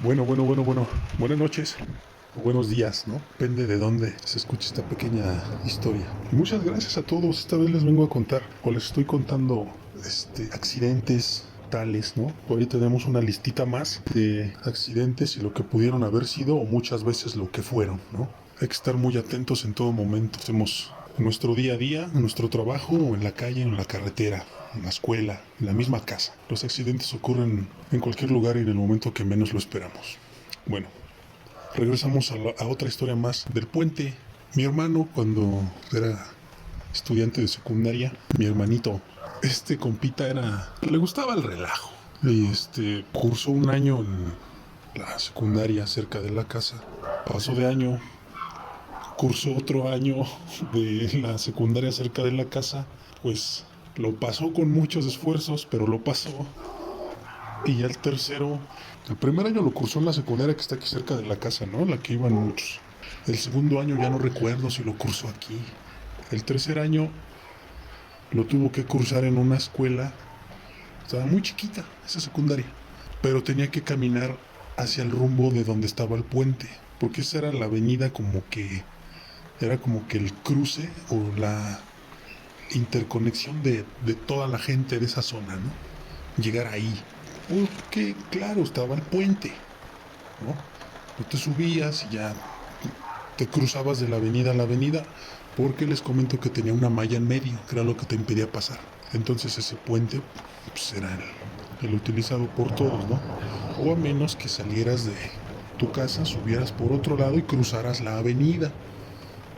Bueno. Buenas noches o buenos días, ¿no? Depende de dónde se escuche esta pequeña historia. Y muchas gracias a todos. Esta vez les vengo a contar, o les estoy contando, accidentes tales, ¿no? Hoy tenemos una listita más de accidentes y lo que pudieron haber sido o muchas veces lo que fueron, ¿no? Hay que estar muy atentos en todo momento. Hacemos nuestro día a día, en nuestro trabajo, o en la calle, en la carretera, en la escuela, en la misma casa. Los accidentes ocurren en cualquier lugar y en el momento que menos lo esperamos. Bueno, regresamos a otra historia más del puente. Mi hermano, cuando era estudiante de secundaria, mi hermanito, este compita le gustaba el relajo. Y cursó un año en la secundaria cerca de la casa. Pasó de año, cursó otro año de la secundaria cerca de la casa. Pues lo pasó con muchos esfuerzos, pero lo pasó. Y ya el primer año lo cursó en la secundaria que está aquí cerca de la casa, ¿no? La que iban muchos. El segundo año ya no recuerdo si lo cursó aquí. El tercer año lo tuvo que cursar en una escuela. Estaba muy chiquita esa secundaria. Pero tenía que caminar hacia el rumbo de donde estaba el puente. Porque esa era la avenida era como que el cruce o la interconexión de toda la gente de esa zona, ¿no? Llegar ahí. Porque, claro, estaba el puente, ¿no? Tú te subías y ya te cruzabas de la avenida a la avenida, porque les comento que tenía una malla en medio, que era lo que te impedía pasar. Entonces ese puente pues, era el utilizado por todos, ¿no? O a menos que salieras de tu casa, subieras por otro lado y cruzaras la avenida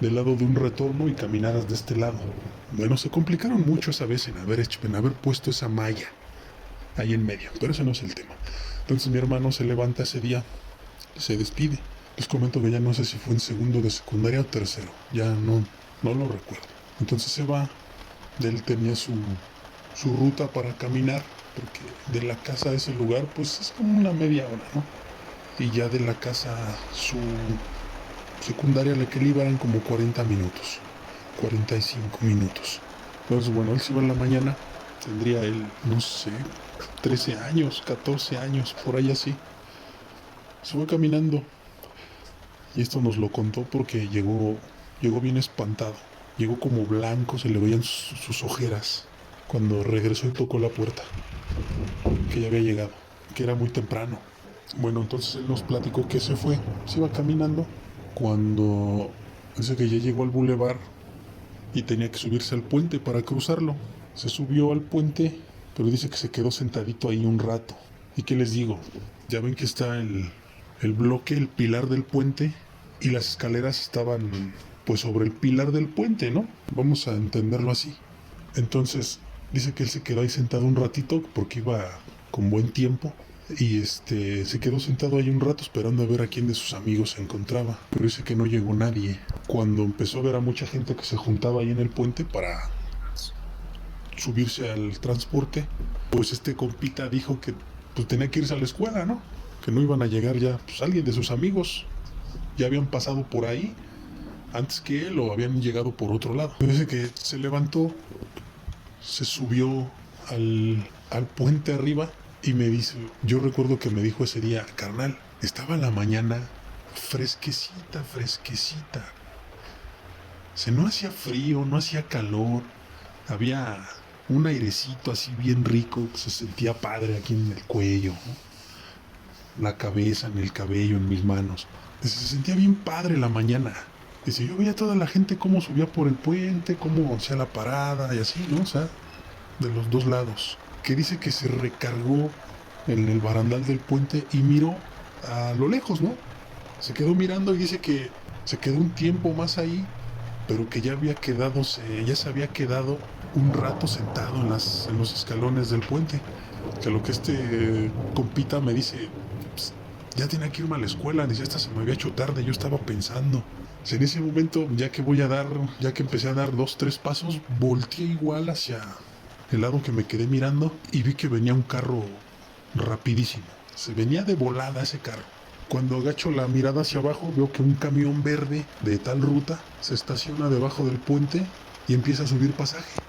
del lado de un retorno y caminaras de este lado. Bueno, se complicaron mucho esa vez en haber puesto esa malla ahí en medio, pero ese no es el tema. Entonces mi hermano se levanta ese día, se despide. Les comento que ya no sé si fue en segundo de secundaria o tercero, ya no lo recuerdo. Entonces se va, él tenía su ruta para caminar, porque de la casa a ese lugar pues es como una media hora, ¿no? Y ya de la casa a su secundaria a la que él iba eran como 40 minutos, 45 minutos. Entonces bueno, él se iba en la mañana, tendría él, no sé, 13 años, 14 años, por ahí así. Se fue caminando. Y esto nos lo contó porque llegó bien espantado. Llegó como blanco, se le veían sus ojeras. Cuando regresó y tocó la puerta, que ya había llegado, que era muy temprano. Bueno, entonces él nos platicó que se iba caminando. Cuando dice que ya llegó al bulevar y tenía que subirse al puente para cruzarlo. Se subió al puente, pero dice que se quedó sentadito ahí un rato. ¿Y qué les digo? Ya ven que está el bloque, el pilar del puente, y las escaleras estaban pues sobre el pilar del puente, ¿no? Vamos a entenderlo así. Entonces, dice que él se quedó ahí sentado un ratito porque iba con buen tiempo. Y se quedó sentado ahí un rato esperando a ver a quién de sus amigos se encontraba. Pero dice que no llegó nadie. Cuando empezó a ver a mucha gente que se juntaba ahí en el puente para subirse al transporte, pues este compita dijo que pues tenía que irse a la escuela, ¿no? Que no iban a llegar ya, pues alguien de sus amigos ya habían pasado por ahí antes que él o habían llegado por otro lado. Dice que se levantó, se subió al puente arriba y me dice, yo recuerdo que me dijo ese día, carnal, estaba la mañana fresquecita. No hacía frío, no hacía calor, había un airecito así bien rico, se sentía padre aquí en el cuello, ¿no? La cabeza, en el cabello, en mis manos. Dice, se sentía bien padre la mañana. Dice, yo veía a toda la gente cómo subía por el puente, cómo hacía la parada y así, ¿no? O sea, de los dos lados. Que dice que se recargó en el barandal del puente y miró a lo lejos, ¿no? Se quedó mirando y dice que se quedó un tiempo más ahí, pero que ya se había quedado un rato sentado en los escalones del puente. Que lo que compita me dice, "Ps, ya tenía que irme a la escuela, dice, esta se me había hecho tarde, yo estaba pensando. En ese momento, ya que empecé a dar 2, 3 pasos, volteé igual hacia el lado que me quedé mirando y vi que venía un carro rapidísimo. Se venía de volada ese carro. Cuando agacho la mirada hacia abajo, veo que un camión verde de tal ruta se estaciona debajo del puente y empieza a subir pasaje.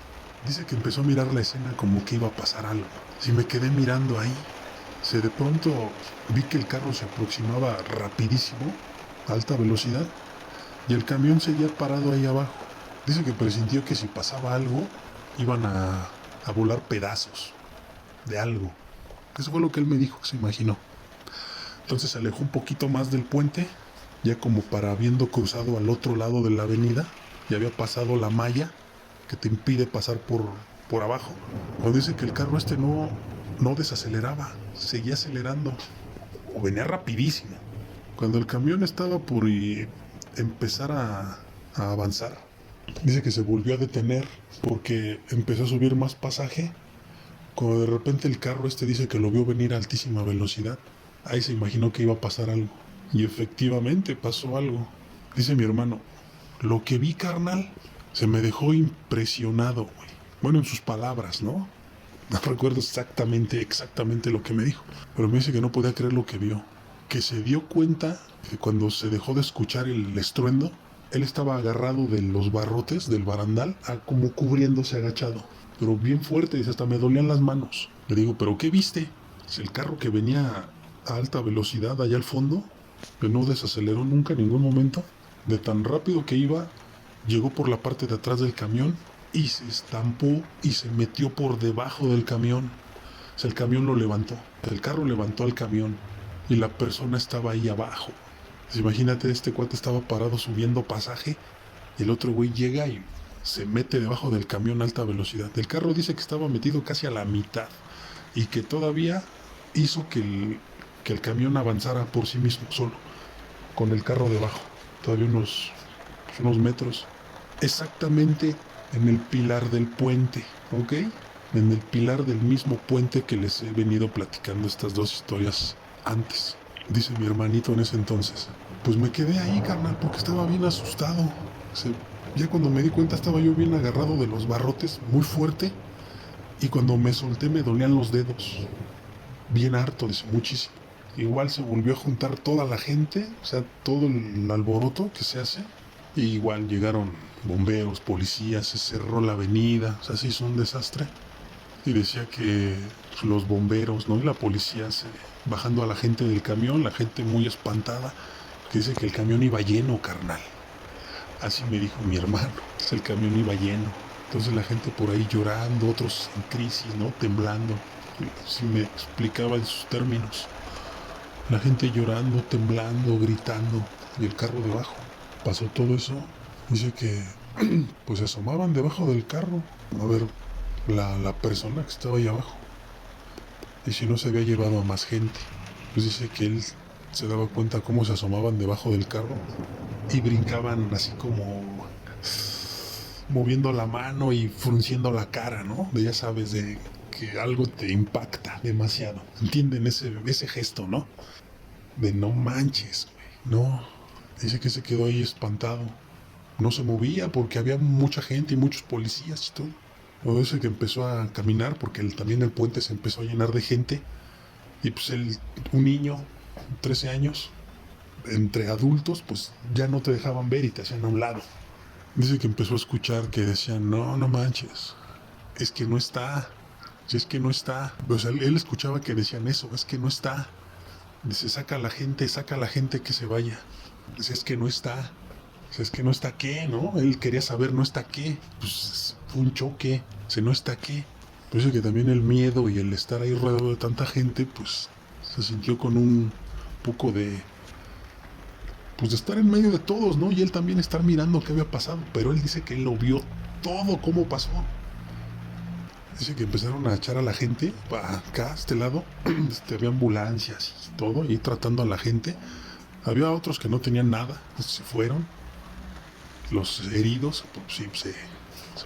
Dice que empezó a mirar la escena como que iba a pasar algo. Si me quedé mirando ahí, De pronto vi que el carro se aproximaba rapidísimo, a alta velocidad, y el camión seguía parado ahí abajo. Dice que presintió que si pasaba algo, iban a volar pedazos de algo. Eso fue lo que él me dijo, que se imaginó. Entonces se alejó un poquito más del puente, ya como para habiendo cruzado al otro lado de la avenida, y había pasado la malla que te impide pasar por abajo. Cuando dice que el carro no desaceleraba, seguía acelerando, o venía rapidísimo. Cuando el camión estaba por empezar a avanzar, dice que se volvió a detener porque empezó a subir más pasaje. Cuando de repente el carro dice que lo vio venir a altísima velocidad, ahí se imaginó que iba a pasar algo. Y efectivamente pasó algo. Dice mi hermano, lo que vi, carnal, se me dejó impresionado, güey. Bueno, en sus palabras, ¿no? No recuerdo exactamente lo que me dijo. Pero me dice que no podía creer lo que vio. Que se dio cuenta que cuando se dejó de escuchar el estruendo, él estaba agarrado de los barrotes del barandal, como cubriéndose agachado. Pero bien fuerte, dice, hasta me dolían las manos. Le digo, ¿pero qué viste? Es el carro que venía a alta velocidad allá al fondo, que no desaceleró nunca en ningún momento. De tan rápido que iba, llegó por la parte de atrás del camión y se estampó y se metió por debajo del camión. O sea, el camión lo levantó. El carro levantó al camión y la persona estaba ahí abajo. Pues imagínate, este cuate estaba parado subiendo pasaje y el otro güey llega y se mete debajo del camión a alta velocidad. El carro dice que estaba metido casi a la mitad y que todavía hizo que el camión avanzara por sí mismo solo, con el carro debajo, todavía unos metros, exactamente en el pilar del puente, ¿ok? En el pilar del mismo puente que les he venido platicando estas dos historias antes. Dice mi hermanito en ese entonces, pues me quedé ahí, carnal, porque estaba bien asustado. Ya cuando me di cuenta estaba yo bien agarrado de los barrotes, muy fuerte, y cuando me solté me dolían los dedos. Bien harto, dice, muchísimo. Igual se volvió a juntar toda la gente, o sea, todo el alboroto que se hace. Y igual llegaron bomberos, policías, se cerró la avenida, o sea, se hizo un desastre. Y decía que los bomberos, ¿no? Y la policía bajando a la gente del camión, la gente muy espantada, que dice que el camión iba lleno, carnal. Así me dijo mi hermano, el camión iba lleno. Entonces la gente por ahí llorando, otros en crisis, ¿no? Temblando. Si me explicaba en sus términos. La gente llorando, temblando, gritando, y el carro debajo. Pasó todo eso. Dice que pues se asomaban debajo del carro a ver la persona que estaba ahí abajo. Y si no se había llevado a más gente. Pues dice que él se daba cuenta cómo se asomaban debajo del carro y brincaban así como moviendo la mano y frunciendo la cara, ¿no? Ya sabes, de que algo te impacta demasiado. ¿Entienden ese gesto, no? De no manches, güey. No. Dice que se quedó ahí espantado. No se movía porque había mucha gente y muchos policías y todo. Luego dice que empezó a caminar porque también el puente se empezó a llenar de gente. Y pues un niño, 13 años, entre adultos, pues ya no te dejaban ver y te hacían a un lado. Dice que empezó a escuchar que decían, no manches, es que no está, si es que no está. O sea, él escuchaba que decían eso, es que no está. Dice, saca a la gente que se vaya. Dice, es que no está. Dice, es que no está qué, ¿no? Él quería saber no está qué. Pues fue un choque, dice, no está qué. Pues dice que también el miedo y el estar ahí rodeado de tanta gente, pues se sintió con un poco de estar en medio de todos, ¿no? Y él también estar mirando qué había pasado. Pero él dice que él lo vio todo, cómo pasó. Dice que empezaron a echar a la gente para acá, a este lado. Había ambulancias y todo, y tratando a la gente. Había otros que no tenían nada, se fueron. Los heridos, pues, sí, se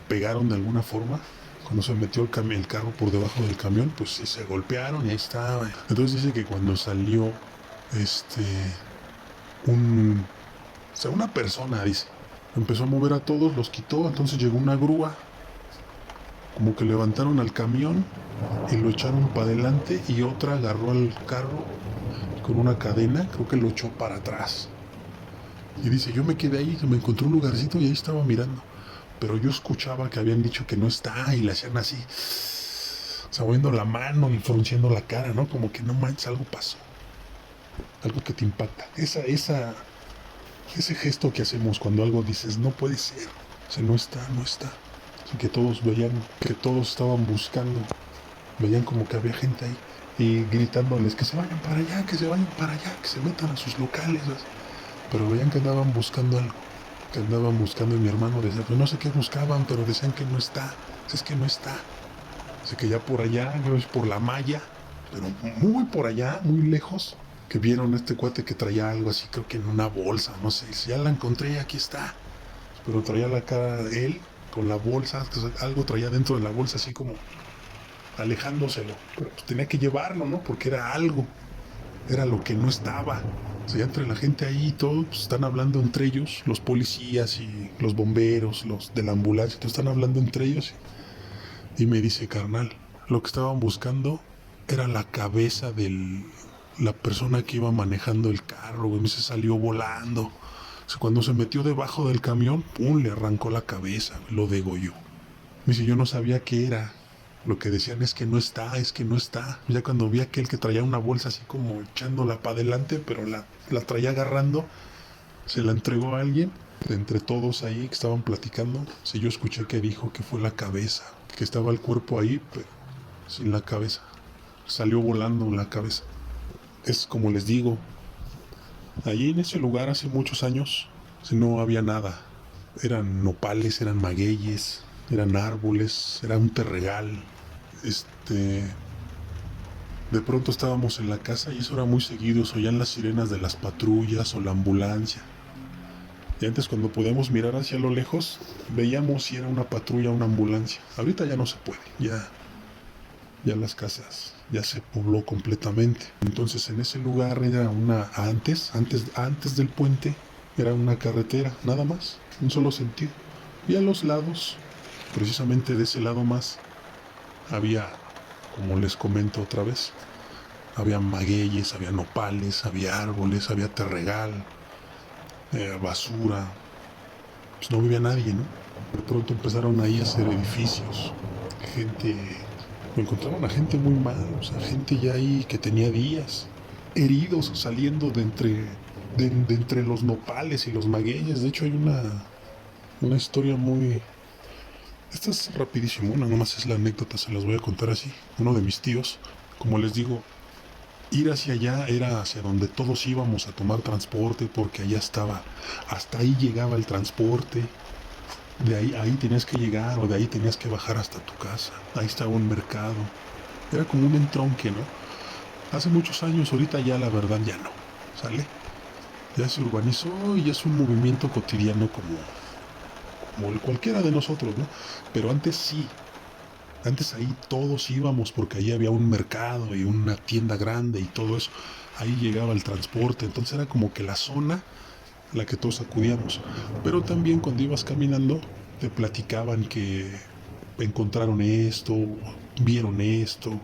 pegaron de alguna forma. Cuando se metió el carro por debajo del camión, pues sí, se golpearon y ahí estaba. Entonces dice que cuando salió, una persona, dice, empezó a mover a todos, los quitó, entonces llegó una grúa, como que levantaron al camión y lo echaron para adelante y otra agarró al carro con una cadena, creo que lo echó para atrás. Y dice, yo me quedé ahí, me encontré un lugarcito y ahí estaba mirando. Pero yo escuchaba que habían dicho que no está y le hacían así. O sea, moviendo la mano y frunciendo la cara, ¿no? Como que no manches, algo pasó. Algo que te impacta. Ese gesto que hacemos cuando algo dices, no puede ser. O sea, no está. Así que todos veían, que todos estaban buscando. Veían como que había gente ahí. Y gritándoles que se vayan para allá, que se vayan para allá, que se metan a sus locales. Pero veían que andaban buscando algo. Que andaban buscando y mi hermano decía, pues no sé qué buscaban, pero decían que no está. Es que no está. Así que ya por allá, yo es por la malla, pero muy por allá, muy lejos, que vieron a este cuate que traía algo así, creo que en una bolsa, no sé, si ya la encontré, aquí está. Pero traía la cara de él con la bolsa, algo traía dentro de la bolsa así como alejándoselo. Pero pues tenía que llevarlo, ¿no? Porque era algo, era lo que no estaba. O sea, ya entre la gente ahí y todo, pues están hablando entre ellos, los policías y los bomberos, los de la ambulancia, están hablando entre ellos. Y me dice, carnal, lo que estaban buscando era la cabeza de la persona que iba manejando el carro, güey. Me se salió volando. O sea, cuando se metió debajo del camión, pum, le arrancó la cabeza, lo degolló. Me dice, yo no sabía qué era. Lo que decían es que no está, es que no está. Ya cuando vi a aquel que traía una bolsa así como echándola para adelante, pero la traía agarrando, se la entregó a alguien. De entre todos ahí que estaban platicando, sí, yo escuché que dijo que fue la cabeza, que estaba el cuerpo ahí, pero sin la cabeza. Salió volando la cabeza. Es como les digo, allí en ese lugar hace muchos años no había nada. Eran nopales, eran magueyes, eran árboles, era un terregal. De pronto estábamos en la casa y eso era muy seguido, se oían las sirenas de las patrullas o la ambulancia. Y antes cuando podíamos mirar hacia lo lejos, veíamos si era una patrulla o una ambulancia. Ahorita ya no se puede, ya las casas ya se pobló completamente. Entonces en ese lugar era antes del puente, era una carretera, nada más, un solo sentido. Y a los lados, precisamente de ese lado más, había, como les comento otra vez, había magueyes, había nopales, había árboles, había terregal, basura. Pues no vivía nadie, ¿no? De pronto empezaron ahí a hacer edificios. Me encontraron a gente muy mal, o sea, gente ya ahí que tenía días, heridos saliendo de entre los nopales y los magueyes. De hecho hay una historia muy... Esta es rapidísimo, nada más es la anécdota, se las voy a contar así. Uno de mis tíos, como les digo, ir hacia allá era hacia donde todos íbamos a tomar transporte porque allá estaba, hasta ahí llegaba el transporte, de ahí tenías que llegar o de ahí tenías que bajar hasta tu casa, ahí estaba un mercado, era como un entronque, ¿no? Hace muchos años, ahorita ya la verdad ya no, ¿sale? Ya se urbanizó y ya es un movimiento cotidiano como el cualquiera de nosotros, ¿no? Pero antes sí. Antes ahí todos íbamos porque ahí había un mercado y una tienda grande y todo eso. Ahí llegaba el transporte, entonces era como que la zona a la que todos acudíamos. Pero también cuando ibas caminando te platicaban que encontraron esto, vieron esto,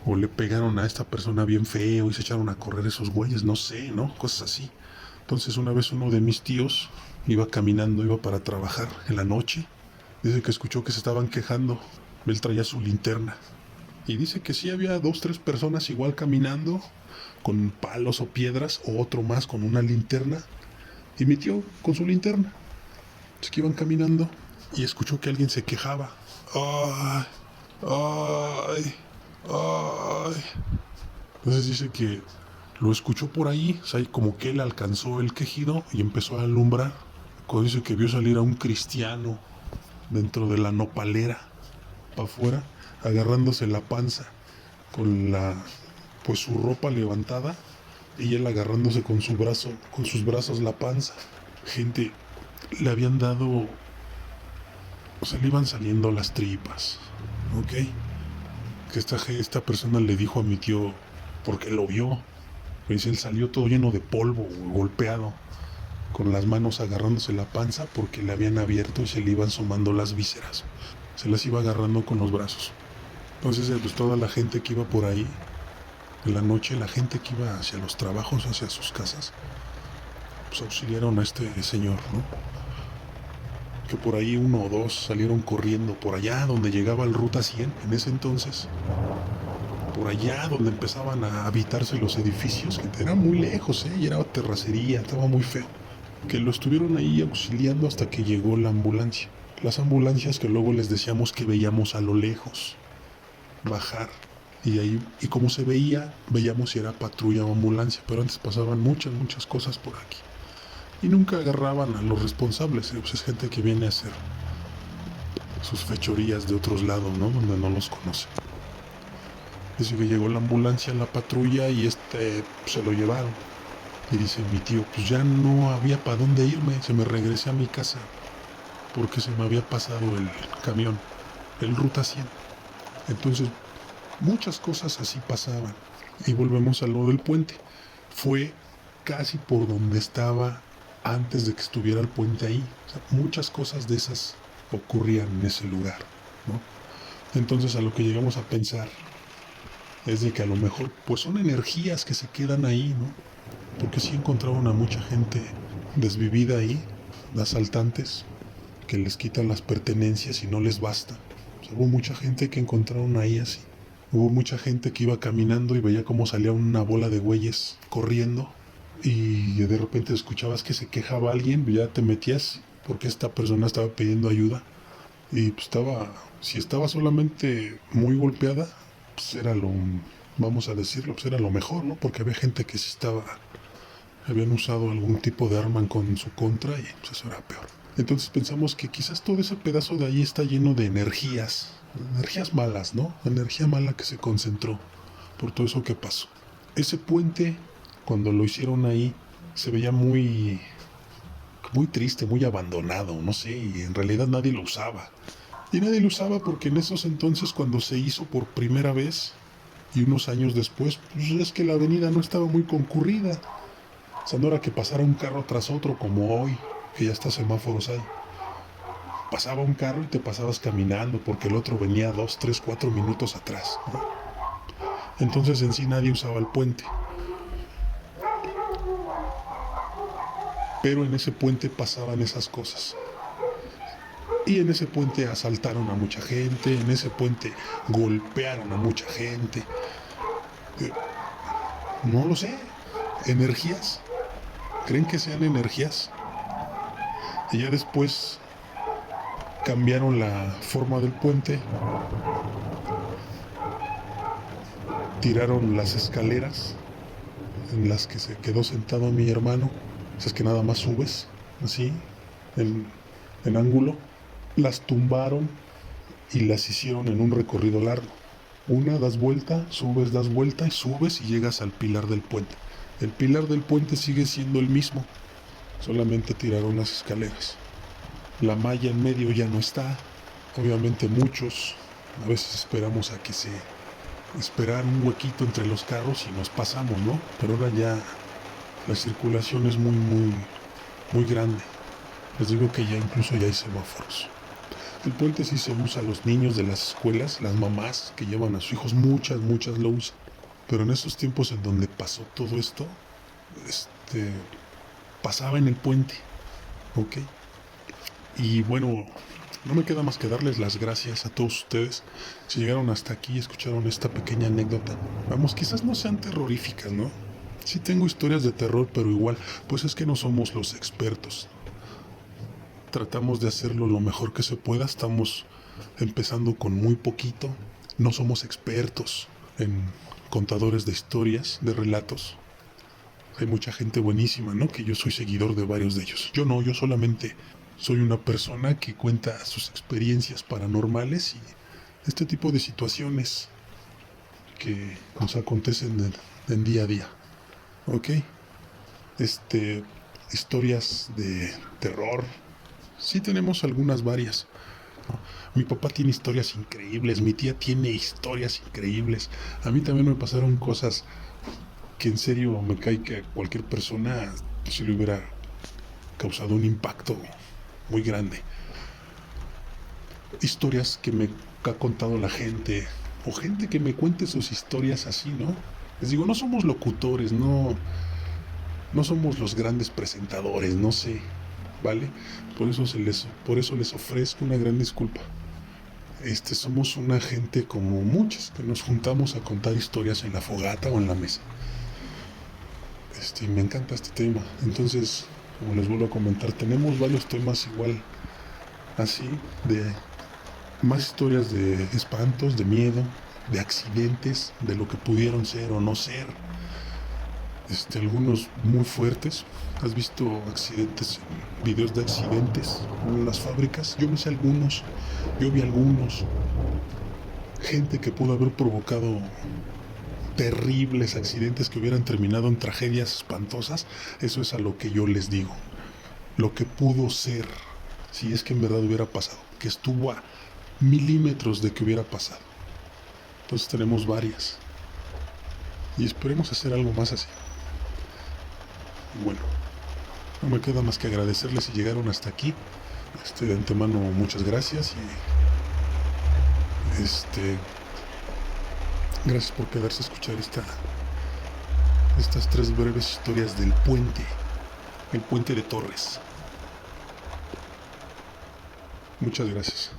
o le pegaron a esta persona bien feo y se echaron a correr esos güeyes, no sé, ¿no? Cosas así. Entonces una vez uno de mis tíos iba caminando, iba para trabajar en la noche. Dice que escuchó que se estaban quejando. Él traía su linterna. Y dice que sí había 2, 3 personas igual caminando con palos o piedras, o otro más con una linterna. Y mi tío con su linterna. Es que iban caminando y escuchó que alguien se quejaba. Ay, ay, ay. Entonces dice que lo escuchó por ahí, o sea, como que él alcanzó el quejido y empezó a alumbrar. Cuando dice que vio salir a un cristiano dentro de la nopalera, para afuera, agarrándose la panza, pues su ropa levantada, y él agarrándose con sus brazos la panza. Gente, le habían dado, o sea, le iban saliendo las tripas, ¿ok? Que esta persona le dijo a mi tío, porque lo vio, pues él salió todo lleno de polvo, golpeado, con las manos agarrándose la panza porque le habían abierto y se le iban sumando las vísceras. Se las iba agarrando con los brazos. Entonces, pues toda la gente que iba por ahí, en la noche, la gente que iba hacia los trabajos, hacia sus casas, pues auxiliaron a este señor, ¿no? que por ahí uno o dos salieron corriendo por allá donde llegaba el Ruta 100 en ese entonces, por allá donde empezaban a habitarse los edificios, que era muy lejos, y era terracería, estaba muy feo, que lo estuvieron ahí auxiliando hasta que llegó la ambulancia. Las ambulancias que luego les decíamos que veíamos a lo lejos bajar. Y como se veía, veíamos si era patrulla o ambulancia, pero antes pasaban muchas cosas por aquí. Y nunca agarraban a los responsables, pues es gente que viene a hacer sus fechorías de otros lados, ¿no? Donde no los conocen. Dice que llegó la ambulancia, la patrulla y se lo llevaron. Y dice mi tío, pues ya no había para dónde irme, se me regresé a mi casa porque se me había pasado el camión, el Ruta 100. Entonces, muchas cosas así pasaban. Y volvemos a lo del puente. Fue casi por donde estaba antes de que estuviera el puente ahí. O sea, muchas cosas de esas ocurrían en ese lugar, ¿no? Entonces a lo que llegamos a pensar es de que a lo mejor pues son energías que se quedan ahí, ¿no? Porque sí encontraron a mucha gente desvivida ahí, de asaltantes, que les quitan las pertenencias y no les basta. O sea, hubo mucha gente que encontraron ahí así. Hubo mucha gente que iba caminando y veía cómo salía una bola de güeyes corriendo y de repente escuchabas que se quejaba alguien, ya te metías porque esta persona estaba pidiendo ayuda y pues si estaba solamente muy golpeada, pues era vamos a decirlo, pues era lo mejor, ¿no? Porque había gente que sí habían usado algún tipo de arma en su contra y pues eso era peor. Entonces pensamos que quizás todo ese pedazo de ahí está lleno de energías malas, ¿no? Energía mala que se concentró por todo eso que pasó. Ese puente, cuando lo hicieron ahí, se veía muy triste, muy abandonado, no sé, y en realidad nadie lo usaba. Y nadie lo usaba porque en esos entonces, cuando se hizo por primera vez, y unos años después, pues es que la avenida no estaba muy concurrida. O sea, no era que pasara un carro tras otro como hoy, que ya está semáforos hay. Pasaba un carro y te pasabas caminando porque el otro venía 2, 3, 4 minutos atrás, ¿no? Entonces en sí nadie usaba el puente. Pero en ese puente pasaban esas cosas. Y en ese puente asaltaron a mucha gente, en ese puente golpearon a mucha gente. No lo sé. ¿Energías? ¿Creen que sean energías? Y ya después cambiaron la forma del puente, tiraron las escaleras en las que se quedó sentado mi hermano, esas que nada más subes, así, en ángulo, las tumbaron y las hicieron en un recorrido largo. Una das vuelta y subes y llegas al pilar del puente. El pilar del puente sigue siendo el mismo, solamente tiraron las escaleras. La malla en medio ya no está. Obviamente muchos a veces esperamos a que esperar un huequito entre los carros y nos pasamos, ¿no? Pero ahora ya la circulación es muy grande. Les digo que ya incluso ya hay semáforos. El puente sí se usa a los niños de las escuelas, las mamás que llevan a sus hijos, muchas lo usan. Pero en esos tiempos en donde pasó todo esto, pasaba en el puente, ¿ok? Y bueno, no me queda más que darles las gracias a todos ustedes si llegaron hasta aquí y escucharon esta pequeña anécdota. Vamos, quizás no sean terroríficas, ¿no? Sí tengo historias de terror, pero igual, pues es que no somos los expertos. Tratamos de hacerlo lo mejor que se pueda, estamos empezando con muy poquito. No somos expertos en contadores de historias, de relatos. Hay mucha gente buenísima, ¿no? Que yo soy seguidor de varios de ellos. Yo no, yo solamente soy una persona que cuenta sus experiencias paranormales y este tipo de situaciones que nos acontecen en día a día. ¿Ok? Historias de terror. Sí tenemos varias. Mi papá tiene historias increíbles, mi tía tiene historias increíbles. A mí también me pasaron cosas que en serio me cae que a cualquier persona se le hubiera causado un impacto muy grande. Historias que me ha contado la gente, o gente que me cuente sus historias así, ¿no? Les digo, no somos locutores, no somos los grandes presentadores, no sé. ¿vale? Por eso les ofrezco una gran disculpa. Somos una gente como muchas que nos juntamos a contar historias en la fogata o en la mesa. Me encanta este tema. Entonces, como les vuelvo a comentar, tenemos varios temas igual, así, de más historias de espantos, de miedo, de accidentes, de lo que pudieron ser o no ser. Algunos muy fuertes. ¿Has visto accidentes, videos de accidentes en las fábricas? Yo me sé algunos, yo vi algunos. Gente que pudo haber provocado terribles accidentes que hubieran terminado en tragedias espantosas. Eso es a lo que yo les digo. Lo que pudo ser, si es que en verdad hubiera pasado, que estuvo a milímetros de que hubiera pasado. Entonces tenemos varias. Y esperemos hacer algo más así. Bueno, no me queda más que agradecerles si llegaron hasta aquí. De antemano, muchas gracias y gracias por quedarse a escuchar estas 3 breves historias del puente, el puente de Torres. Muchas gracias.